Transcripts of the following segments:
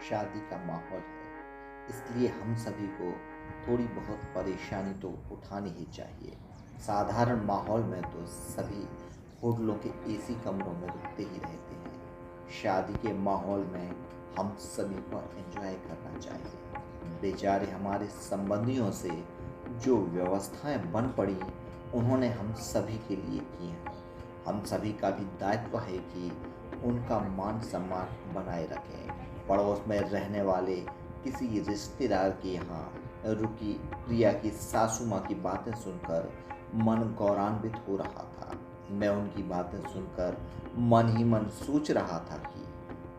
शादी का माहौल है, इसलिए हम सभी को थोड़ी बहुत परेशानी तो उठानी ही चाहिए। साधारण माहौल में तो सभी होटलों के एसी कमरों में रुकते ही रहते हैं। शादी के माहौल में हम सभी को एंजॉय करना चाहिए। बेचारे हमारे संबंधियों से जो व्यवस्थाएं बन पड़ी, उन्होंने हम सभी के लिए की हैं। हम सभी का भी दायित्व है कि उनका मान सम्मान बनाए रखें। पड़ोस में रहने वाले किसी रिश्तेदार के यहाँ रुकी प्रिया की सासू माँ की बातें सुनकर मन गौरान्वित हो रहा था। मैं उनकी बातें सुनकर मन ही मन सोच रहा था कि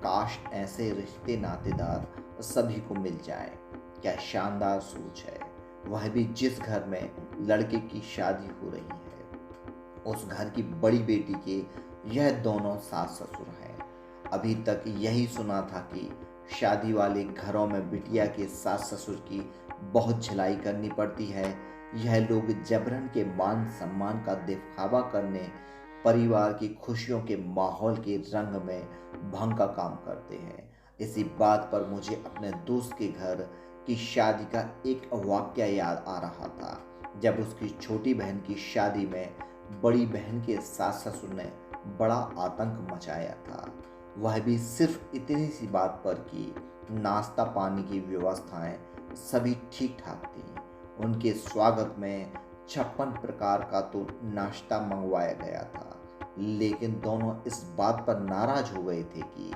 काश ऐसे रिश्ते नातेदार सभी को मिल जाए। क्या शानदार सोच है, वह भी जिस घर में लड़के की शादी हो रही है। उस घर की बड़ी बेटी के यह दोनों सास ससुर हैं। अभी तक यही सुना था कि शादी वाले घरों में बिटिया के सास ससुर की बहुत झिलाई करनी पड़ती है। यह लोग जबरन के मान सम्मान का दिखावा करने, परिवार की खुशियों के माहौल के रंग में भंग का काम करते हैं। इसी बात पर मुझे अपने दोस्त के घर की शादी का एक वाकया याद आ रहा था। जब उसकी छोटी बहन की शादी में बड़ी बहन के सास ससुर ने बड़ा आतंक मचाया था। वह भी सिर्फ इतनी सी बात पर कि नाश्ता पानी की व्यवस्थाएं सभी ठीक ठाक थी। उनके स्वागत में 56 प्रकार का तो नाश्ता मंगवाया गया था, लेकिन दोनों इस बात पर नाराज हो गए थे कि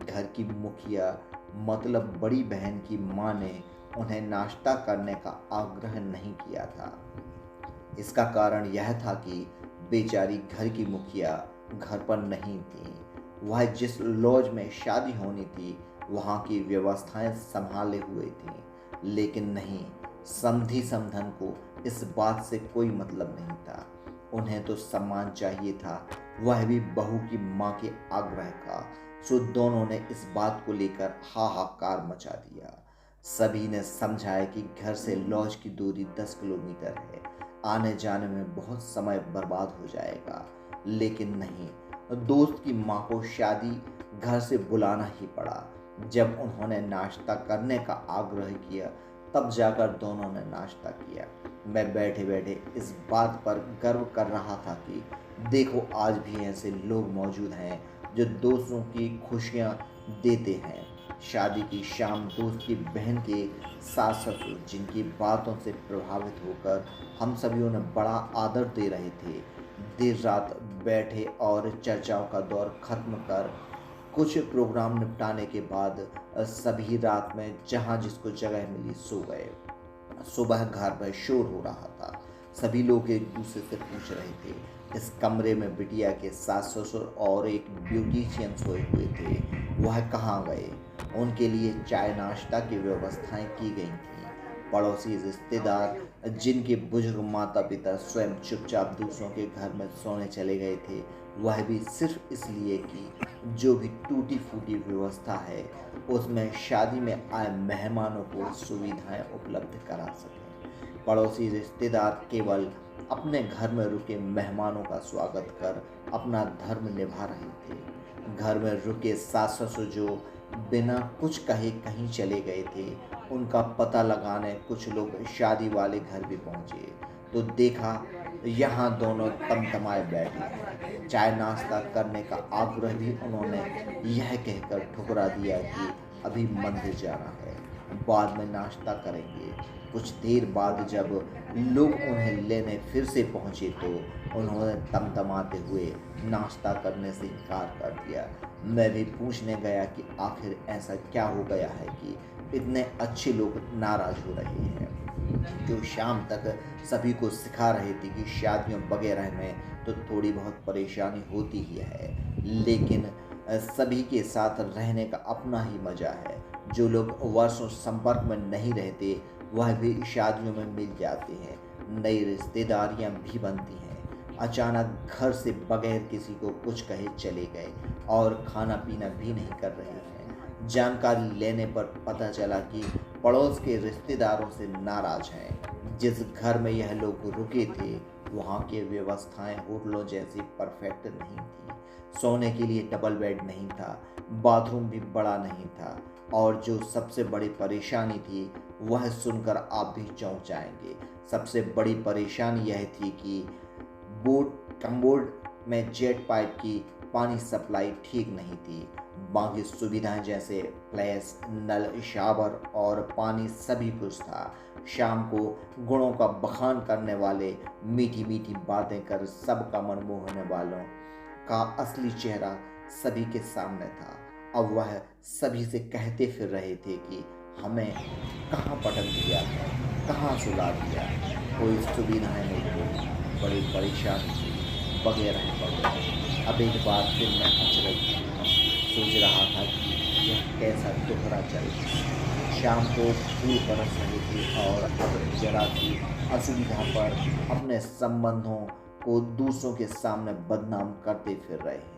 घर की मुखिया मतलब बड़ी बहन की माँ ने उन्हें नाश्ता करने का आग्रह नहीं किया था। इसका कारण यह था कि बेचारी घर की मुखिया घर पर नहीं थी। वह जिस लॉज में शादी होनी थी वहाँ की व्यवस्थाएं संभाले हुए थी, लेकिन नहीं, समधी समधन को इस बात से कोई मतलब नहीं था। उन्हें तो सम्मान चाहिए था, वह भी बहू की माँ के आग्रह का। सो दोनों ने इस बात को लेकर हाहाकार मचा दिया। सभी ने समझाया कि घर से लॉज की दूरी 10 किलोमीटर है, आने जाने में बहुत समय बर्बाद हो जाएगा, लेकिन नहीं, दोस्त की माँ को शादी घर से बुलाना ही पड़ा। जब उन्होंने नाश्ता करने का आग्रह किया, तब जाकर दोनों ने नाश्ता किया। मैं बैठे बैठे इस बात पर गर्व कर रहा था कि देखो, आज भी ऐसे लोग मौजूद हैं जो दोस्तों की खुशियाँ देते हैं। शादी की शाम दोस्त की बहन के सास ससुर, जिनकी बातों से प्रभावित होकर हम सभी ने बड़ा आदर दे रहे थे, देर रात बैठे और चर्चाओं का दौर खत्म कर कुछ प्रोग्राम निपटाने के बाद सभी रात में जहाँ जिसको जगह मिली सो गए। सुबह घर पर शोर हो रहा था। सभी लोग एक दूसरे से पूछ रहे थे इस कमरे में बिटिया के सास ससुर और एक ब्यूटिशियन सोए हुए थे, वह कहाँ गए। उनके लिए चाय नाश्ता की व्यवस्थाएं की गई थी। पड़ोसी रिश्तेदार, जिनके बुजुर्ग माता पिता स्वयं चुपचाप दूसरों के घर में सोने चले गए थे, वह भी सिर्फ इसलिए कि जो भी टूटी फूटी व्यवस्था है उसमें शादी में आए मेहमानों को सुविधाएं उपलब्ध करा सकें। पड़ोसी रिश्तेदार केवल अपने घर में रुके मेहमानों का स्वागत कर अपना धर्म निभा रहे थे। घर में रुके सास ससुर जो बिना कुछ कहे कहीं चले गए थे, उनका पता लगाने कुछ लोग शादी वाले घर भी पहुंचे, तो देखा यहाँ दोनों तमतमाए बैठे हैं। चाय नाश्ता करने का आग्रह भी उन्होंने यह कहकर ठुकरा दिया कि अभी मंदिर जाना है, बाद में नाश्ता करेंगे। कुछ देर बाद जब लोग उन्हें लेने फिर से पहुंचे तो उन्होंने तमतमाते हुए नाश्ता करने से इनकार कर दिया। मैं भी पूछने गया कि आखिर ऐसा क्या हो गया है कि इतने अच्छे लोग नाराज हो रहे हैं, जो शाम तक सभी को सिखा रहे थे कि शादियों वगैरह में तो थोड़ी बहुत परेशानी होती ही है, लेकिन सभी के साथ रहने का अपना ही मज़ा है। जो लोग वर्षों संपर्क में नहीं रहते, वह भी शादियों में मिल जाते हैं। नई रिश्तेदारियां भी बनती हैं। अचानक घर से बगैर किसी को कुछ कहे चले गए और खाना पीना भी नहीं कर रहे हैं। जानकारी लेने पर पता चला कि पड़ोस के रिश्तेदारों से नाराज हैं। जिस घर में यह लोग रुके थे, वहाँ की व्यवस्थाएं होटलों जैसी परफेक्ट नहीं थी। सोने के लिए डबल बेड नहीं था, बाथरूम भी बड़ा नहीं था, और जो सबसे बड़ी परेशानी थी वह सुनकर आप भी चौंक जाएंगे। सबसे बड़ी परेशानी यह थी कि बोट कम्बोर्ड में जेट पाइप की पानी सप्लाई ठीक नहीं थी। बाकी सुविधाएं जैसे फ्लैश, नल, शावर और पानी सभी कुछ था। शाम को गुणों का बखान करने वाले, मीठी मीठी बातें कर सबका मन मोहने वालों का असली चेहरा सभी के सामने था। अब वह सभी से कहते फिर रहे थे कि हमें कहाँ पटक दिया, कहाँ सुला दिया, कोई सुविधाएं नहीं थी, बड़ी परेशानी थी, वगैरह वगैरह। अब एक बार फिर मैं अचरज सोच रहा था कि यह कैसा दोहरा चरित्र। शाम को फूल बरस रहे थे और अब जरा सी असुविधा पर अपने संबंधों को दूसरों के सामने बदनाम करते फिर रहे हैं।